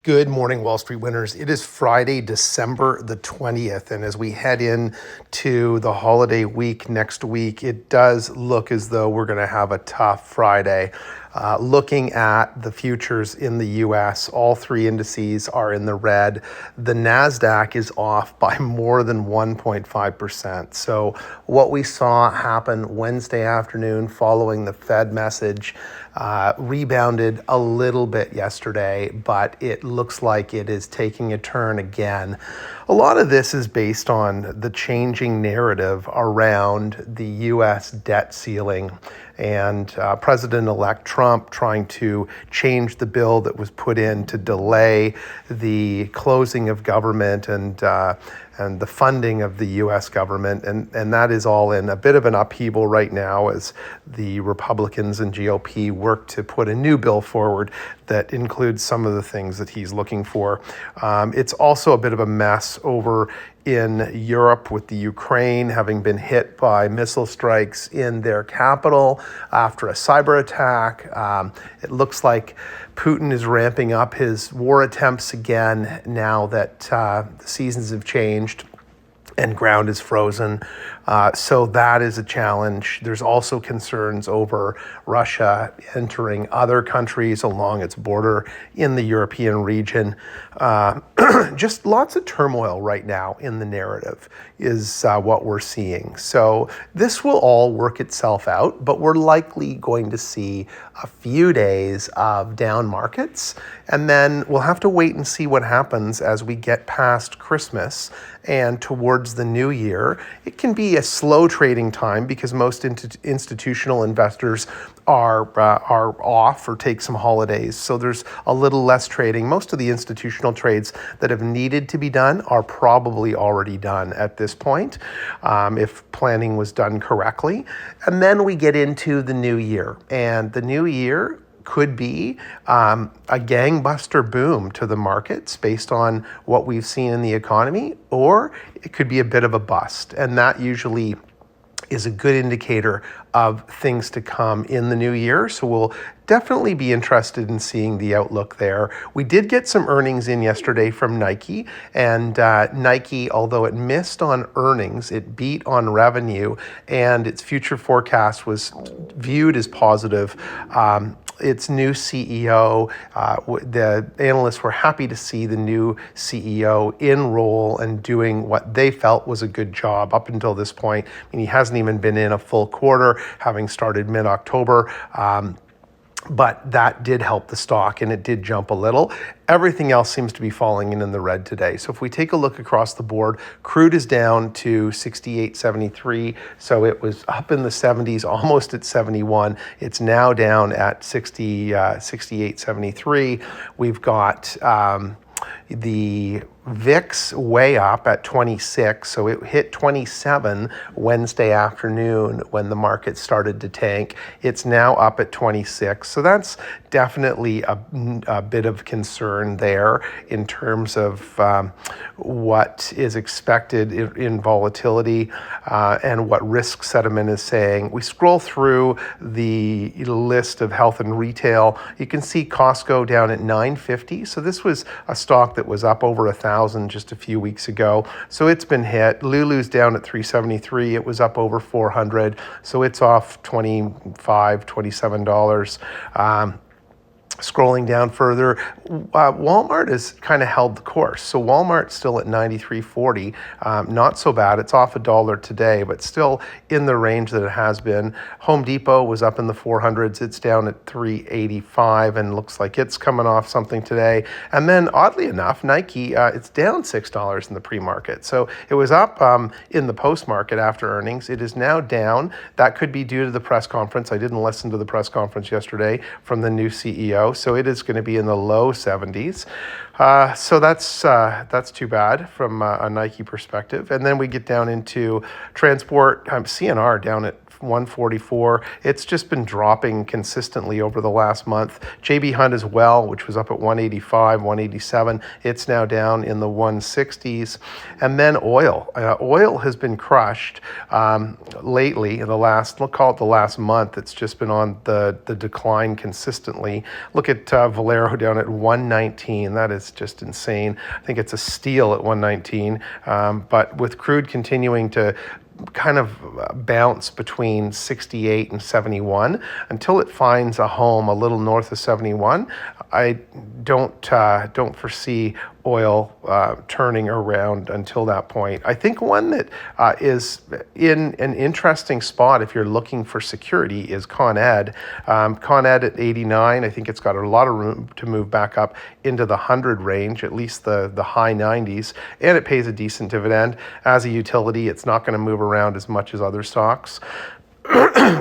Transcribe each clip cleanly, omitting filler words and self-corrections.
Good morning, Wall Street winners. It is Friday, December the 20th. And as we head in to the holiday week next week, it does look as though we're going to have a tough Friday. Looking at the futures in the US, all three indices are in the red. The NASDAQ is off by more than 1.5%. So what we saw happen Wednesday afternoon following the Fed message rebounded a little bit yesterday, but it looks like it is taking a turn again. A lot of this is based on the changing narrative around the US debt ceiling and President-elect Trump trying to change the bill that was put in to delay the closing of government and the funding of the U.S. government. And that is all in a bit of an upheaval right now as the Republicans and GOP work to put a new bill forward that includes some of the things that he's looking for. It's also a bit of a mess over in Europe with the Ukraine having been hit by missile strikes in their capital after a cyber attack. It looks like Putin is ramping up his war attempts again now that the seasons have changed and ground is frozen. So that is a challenge. There's also concerns over Russia entering other countries along its border in the European region. Just lots of turmoil right now in the narrative is what we're seeing. So this will all work itself out, but we're likely going to see a few days of down markets, and then we'll have to wait and see what happens as we get past Christmas and towards the new year. It can be a slow trading time because most institutional investors are off or take some holidays. So there's a little less trading. Most of the institutional trades that have needed to be done are probably already done at this point, if planning was done correctly. And then we get into the new year. And the new year could be a gangbuster boom to the markets based on what we've seen in the economy, or it could be a bit of a bust. And that usually is a good indicator of things to come in the new year. So we'll definitely be interested in seeing the outlook there. We did get some earnings in yesterday from Nike, and Nike, although it missed on earnings, it beat on revenue, and its future forecast was viewed as positive. Its new CEO, the analysts were happy to see the new CEO in role and doing what they felt was a good job up until this point. I mean, he hasn't even been in a full quarter, having started mid-October. But that did help the stock, and it did jump a little. Everything else seems to be falling in the red today. So if we take a look across the board, crude is down to 68.73. So it was up in the 70s, almost at 71. It's now down at 68.73. We've got the VIX way up at 26, so it hit 27 Wednesday afternoon when the market started to tank. It's now up at 26, so that's definitely a bit of concern there in terms of what is expected in volatility and what risk sentiment is saying. We scroll through the list of health and retail. You can see Costco down at 950, so this was a stock that was up over 1,000 just a few weeks ago. So it's been hit. Lulu's down at 373. It was up over 400. So it's off $27. Scrolling down further, Walmart has kind of held the course. So Walmart's still at 93.40, not so bad. It's off $1 today, but still in the range that it has been. Home Depot was up in the 400s. It's down at 385 and looks like it's coming off something today. And then oddly enough, Nike, it's down $6 in the pre-market. So it was up in the post-market after earnings. It is now down. That could be due to the press conference. I didn't listen to the press conference yesterday from the new CEO. So it is going to be in the low 70s. So that's too bad from a Nike perspective. And then we get down into transport. CNR down at 144. It's just been dropping consistently over the last month. JB Hunt as well, which was up at 185, 187. It's now down in the 160s. And then oil. Oil has been crushed lately in the last, we'll call it the last month. It's just been on the decline consistently. Look at Valero down at 119. That is just insane. I think it's a steal at 119. But with crude continuing to kind of bounce between 68 and 71 until it finds a home a little north of 71, I don't foresee oil turning around until that point. I think one that is in an interesting spot if you're looking for security is Con Ed. Con Ed at 89, I think it's got a lot of room to move back up into the 100 range, at least the high 90s, and it pays a decent dividend. As a utility, it's not going to move around as much as other stocks.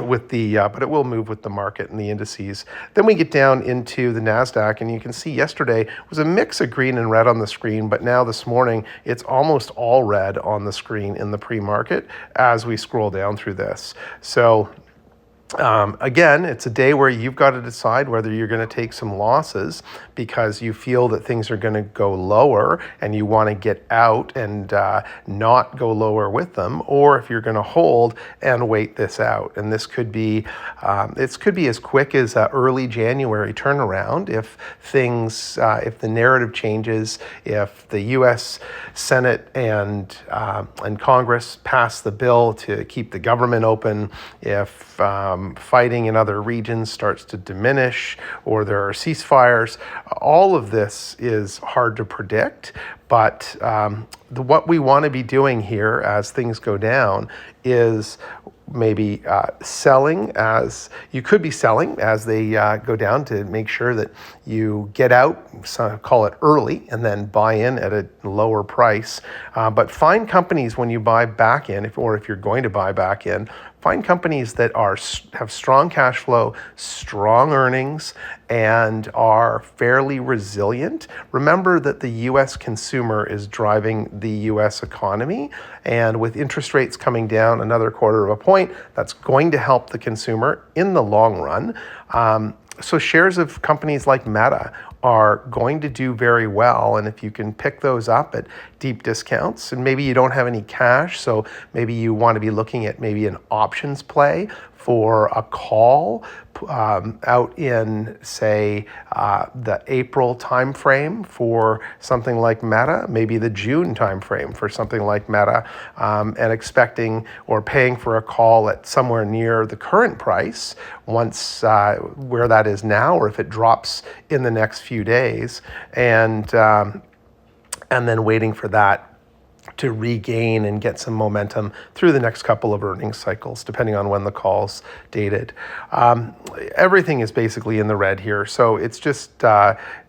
With the but it will move with the market and the indices. Then we get down into the NASDAQ, and you can see yesterday was a mix of green and red on the screen, but now this morning it's almost all red on the screen in the pre-market as we scroll down through this. So again, it's a day where you've got to decide whether you're going to take some losses because you feel that things are going to go lower and you want to get out and not go lower with them, or if you're going to hold and wait this out. And this could be as quick as early January turnaround if things, if the narrative changes, if the U.S. Senate and Congress pass the bill to keep the government open, if fighting in other regions starts to diminish, or there are ceasefires. All of this is hard to predict, but what we want to be doing here as things go down is maybe selling as you could be selling as they go down to make sure that you get out, so call it early, and then buy in at a lower price. But find companies when you buy back in, if you're going to buy back in, find companies that have strong cash flow, strong earnings, and are fairly resilient. Remember that the U.S. consumer is driving the U.S. economy, and with interest rates coming down another quarter of a point, that's going to help the consumer in the long run. So shares of companies like Meta are going to do very well, and if you can pick those up at deep discounts, and maybe you don't have any cash, so maybe you want to be looking at maybe an options play for a call out in, say, the April timeframe for something like Meta, maybe the June timeframe for something like Meta, and expecting or paying for a call at somewhere near the current price once where that is now, or if it drops in the next few days, and then waiting for that to regain and get some momentum through the next couple of earnings cycles, depending on when the call's dated. Everything is basically in the red here, so it's just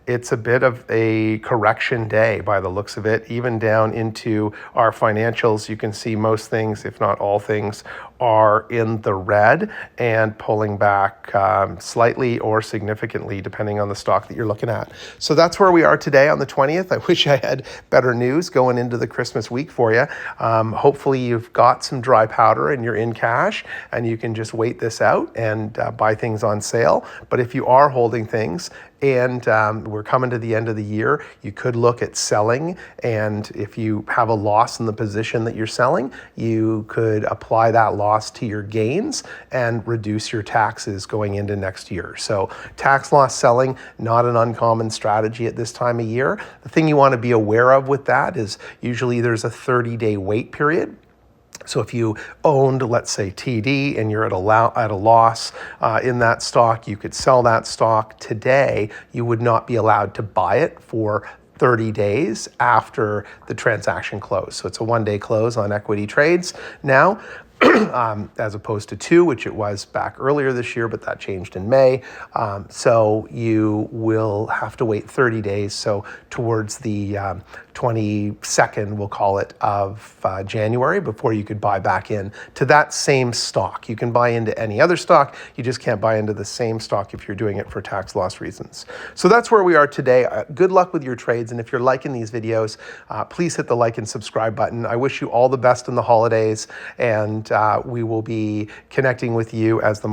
it's a bit of a correction day by the looks of it. Even down into our financials, you can see most things, if not all things, are in the red and pulling back slightly or significantly, depending on the stock that you're looking at. So that's where we are today on the 20th. I wish I had better news going into the Christmas week for you. Hopefully you've got some dry powder and you're in cash and you can just wait this out and buy things on sale. But if you are holding things, and we're coming to the end of the year, you could look at selling, and if you have a loss in the position that you're selling, you could apply that loss to your gains and reduce your taxes going into next year. So tax loss selling, not an uncommon strategy at this time of year. The thing you want to be aware of with that is usually there's a 30-day wait period. So if you owned, let's say, TD, and you're at a loss in that stock, you could sell that stock today. You would not be allowed to buy it for 30 days after the transaction close. So it's a one-day close on equity trades now. As opposed to 2, which it was back earlier this year, but that changed in May. So you will have to wait 30 days. So towards the 22nd, we'll call it, of January before you could buy back in to that same stock. You can buy into any other stock. You just can't buy into the same stock if you're doing it for tax loss reasons. So that's where we are today. Good luck with your trades. And if you're liking these videos, please hit the like and subscribe button. I wish you all the best in the holidays, and we will be connecting with you as the